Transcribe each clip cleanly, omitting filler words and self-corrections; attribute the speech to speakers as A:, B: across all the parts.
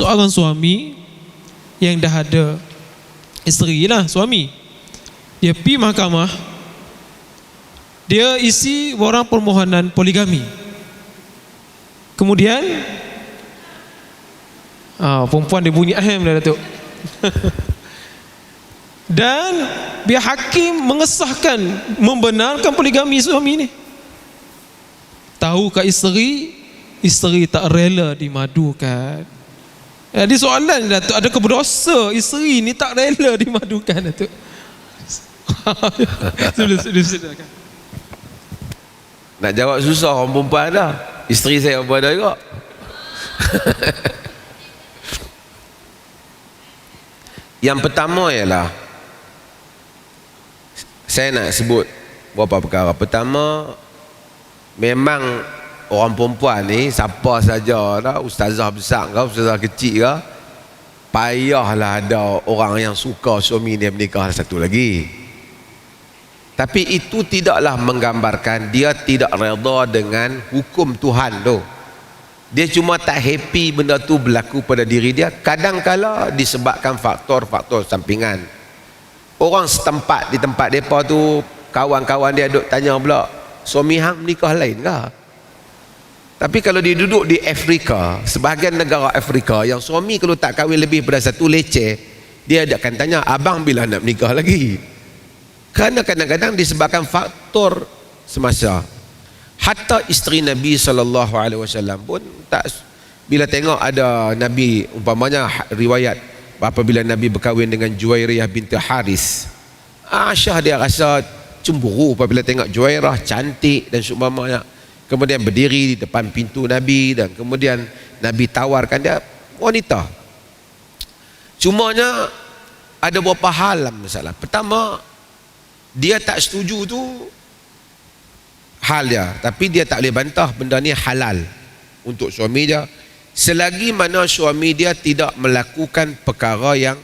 A: seorang suami yang dah ada isteri lah, suami, dia pergi mahkamah, dia isi borang permohonan poligami. Kemudian perempuan dia bunyi ahem dah Datuk. Dan biar hakim mengesahkan, membenarkan poligami suami ni. Tahukah isteri tak rela dimadukan. Jadi soalan Datuk, adakah berdosa isteri ni tak rela dimadukan Datuk? Silakan.
B: Nak jawab susah orang perempuan dah. Isteri saya apa dah juga. Yang pertama ialah, saya nak sebut beberapa perkara. Pertama, memang orang perempuan ni, siapa saja dah, ustazah besar ke, ustazah kecil ke, payahlah ada orang yang suka suami dia menikah satu lagi. Tapi itu tidaklah menggambarkan dia tidak redha dengan hukum Tuhan tu. Dia cuma tak happy benda tu berlaku pada diri dia. Kadang-kala disebabkan faktor-faktor sampingan. Orang setempat di tempat mereka tu, kawan-kawan dia duk tanya pula, suami hang menikah lain ke? Tapi kalau dia duduk di Afrika, sebahagian negara Afrika yang suami kalau tak kahwin lebih pada satu leceh, dia akan tanya, abang bila nak menikah lagi? Kerana kadang-kadang disebabkan faktor semasa. Hatta isteri Nabi SAW pun tak, bila tengok ada Nabi, umpamanya riwayat apabila Nabi berkahwin dengan Juwairiyah binti Haris, Aisyah dia rasa cemburu apabila tengok Juwairah cantik dan seumpamanya. Kemudian berdiri di depan pintu Nabi dan kemudian Nabi tawarkan dia wanita. Cumanya ada beberapa hal masalah. Pertama, dia tak setuju tu hal dia, tapi dia tak boleh bantah benda ni halal untuk suami dia selagi mana suami dia tidak melakukan perkara yang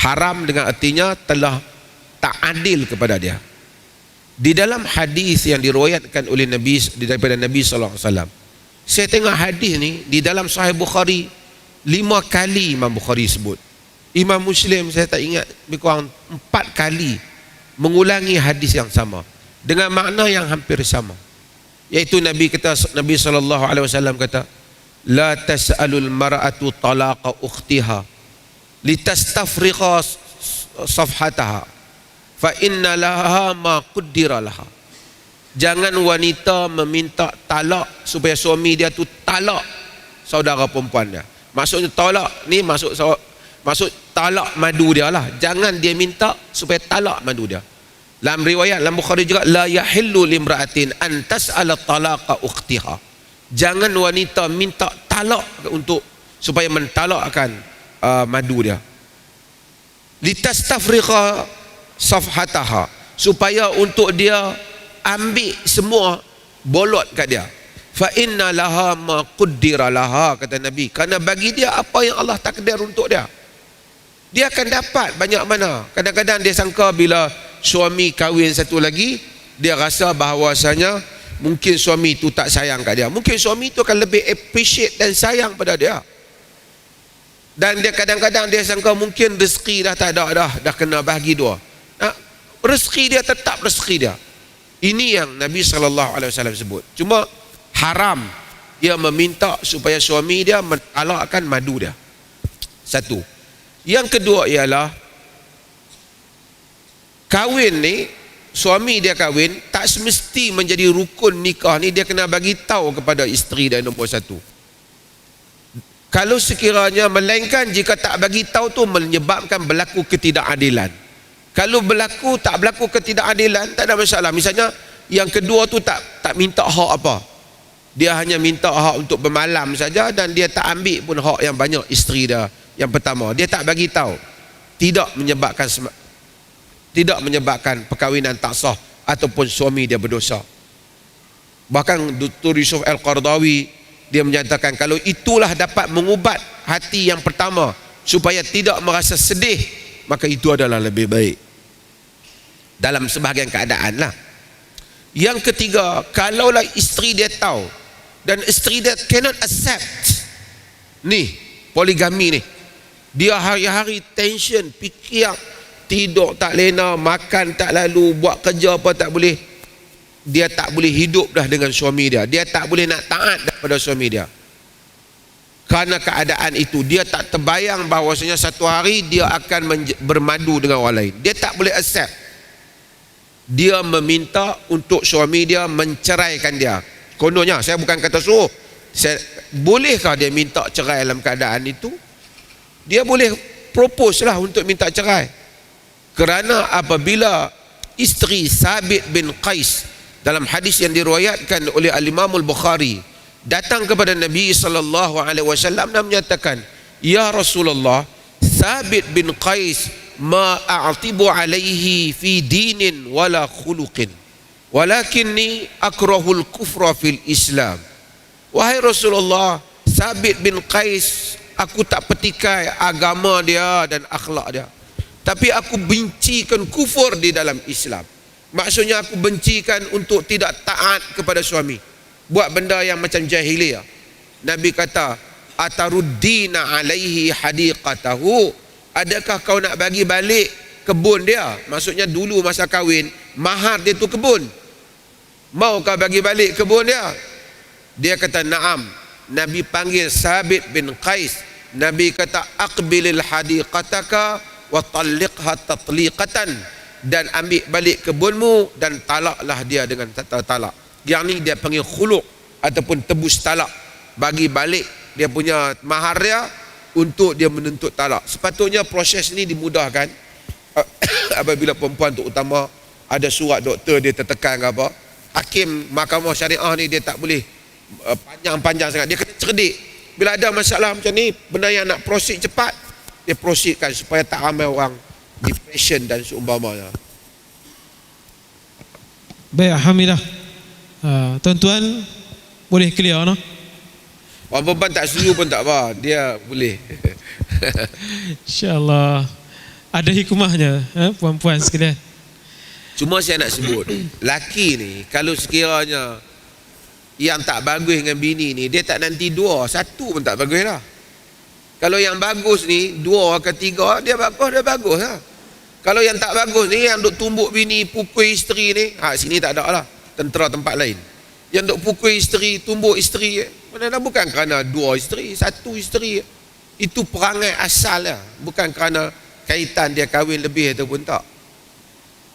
B: haram, dengan artinya telah tak adil kepada dia. Di dalam hadis yang diriwayatkan oleh Nabi daripada Nabi sallallahu alaihi wasallam, saya tengok hadis ni di dalam Sahih Bukhari 5 kali Imam Bukhari sebut. Imam Muslim saya tak ingat, lebih kurang 4 kali mengulangi hadis yang sama dengan makna yang hampir sama, iaitu Nabi sallallahu alaihi wasallam kata, la tas'alul mar'atu talaqa ukhtiha litastafriqa safhataha fa inna laha ma qaddira laha. Jangan wanita meminta talak supaya suami dia tu talak saudara perempuan dia. Maksudnya talak ni maksud talak madu dia lah. Jangan dia minta supaya talak madu dia. Dalam riwayat dalam Bukhari juga, la yahillu limra'atin an tas'ala talaqa ukhtiha. Jangan wanita minta talak untuk supaya mentalakkan madu dia. Litastafriqa safhataha, supaya untuk dia ambil semua bolot kat dia. Fa inna laha ma qaddira laha, kata Nabi, kerana bagi dia apa yang Allah takdir untuk dia, dia akan dapat banyak mana. Kadang-kadang dia sangka bila suami kahwin satu lagi, dia rasa bahawasanya mungkin suami itu tak sayang kat dia. Mungkin suami itu akan lebih appreciate dan sayang pada dia. Dan dia kadang-kadang dia sangka mungkin rezeki dah tak ada dah kena bahagi dua. Rezeki dia tetap rezeki dia. Ini yang Nabi SAW sebut. Cuma haram dia meminta supaya suami dia mentalakkan madu dia. Satu. Yang kedua ialah, kahwin ni, suami dia kahwin, tak semesti menjadi rukun nikah ni dia kena bagi tahu kepada isteri dan nombor satu. Kalau sekiranya, melainkan jika tak bagi tahu tu menyebabkan berlaku ketidakadilan. Kalau tak berlaku ketidakadilan, tak ada masalah. Misalnya yang kedua tu tak minta hak apa, dia hanya minta hak untuk bermalam saja dan dia tak ambil pun hak yang banyak isteri dia yang pertama, dia tak bagi tahu, tidak menyebabkan perkahwinan tak sah ataupun suami dia berdosa. Bahkan Dr. Yusuf Al-Qardawi dia menyatakan kalau itulah dapat mengubat hati yang pertama supaya tidak merasa sedih, maka itu adalah lebih baik dalam sebahagian keadaan lah. Yang ketiga, kalaulah isteri dia tahu dan isteri dia cannot accept ni poligami ni. Dia hari-hari tension, fikir, tidur tak lena, makan tak lalu, buat kerja apa tak boleh. Dia tak boleh hidup dah dengan suami dia. Dia tak boleh nak taat daripada suami dia. Kerana keadaan itu, dia tak terbayang bahawasanya satu hari dia akan bermadu dengan orang lain. Dia tak boleh accept. Dia meminta untuk suami dia menceraikan dia. Kononnya, saya bukan kata suruh. Bolehkah dia minta cerai dalam keadaan itu? Dia boleh propose lah untuk minta cerai. Kerana apabila isteri Sabit bin Qais dalam hadis yang diriwayatkan oleh Al-Imam Al-Bukhari datang kepada Nabi sallallahu alaihi wasallam dan menyatakan, "Ya Rasulullah, Sabit bin Qais ma a'tibu alaihi fi dinin wala khuluqin, walakinni akrahul kufra fil Islam." Wahai Rasulullah, Sabit bin Qais, aku tak petikai agama dia dan akhlak dia, tapi aku bencikan kufur di dalam Islam. Maksudnya aku bencikan untuk tidak taat kepada suami, buat benda yang macam jahiliyah. Nabi kata, "Ataruddina alaihi hadiqatahu?" Adakah kau nak bagi balik kebun dia? Maksudnya dulu masa kahwin, mahar dia tu kebun. Mau kau bagi balik kebun dia? Dia kata, "Na'am." Nabi panggil Sabit bin Qais. Nabi kata, "Aqbilil hadiqataka wa talliqha tatliqatan." Dan ambil balik kebunmu dan talaklah dia dengan talak. Yang ni dia panggil khuluq ataupun tebus talak. Bagi balik dia punya mahar dia untuk dia menuntut talak. Sepatutnya proses ni dimudahkan apabila perempuan terutama ada surat doktor dia tertekan ke apa. Hakim mahkamah syariah ni dia tak boleh panjang-panjang sangat. Dia kena cerdik. Bila ada masalah macam ni, benda yang nak proceed cepat, dia proceedkan supaya tak ramai orang depression dan seumpamanya.
A: Baik, alhamdulillah. Tuan-tuan boleh clear no?
B: Orang perempuan tak setuju pun tak apa, dia boleh.
A: InsyaAllah ada hikmahnya, puan-puan sekalian.
B: Cuma saya nak sebut, laki ni kalau sekiranya yang tak bagus dengan bini ni, dia tak nanti dua, satu pun tak bagus lah. Kalau yang bagus ni, dua ke tiga, dia bagus lah. Kalau yang tak bagus ni, yang duk tumbuk bini, pukul isteri ni, sini tak ada lah, tentera tempat lain. Yang duk pukul isteri, tumbuk isteri, mana bukan kerana dua isteri, satu isteri. Itu perangai asal lah, bukan kerana kaitan dia kahwin lebih ataupun tak.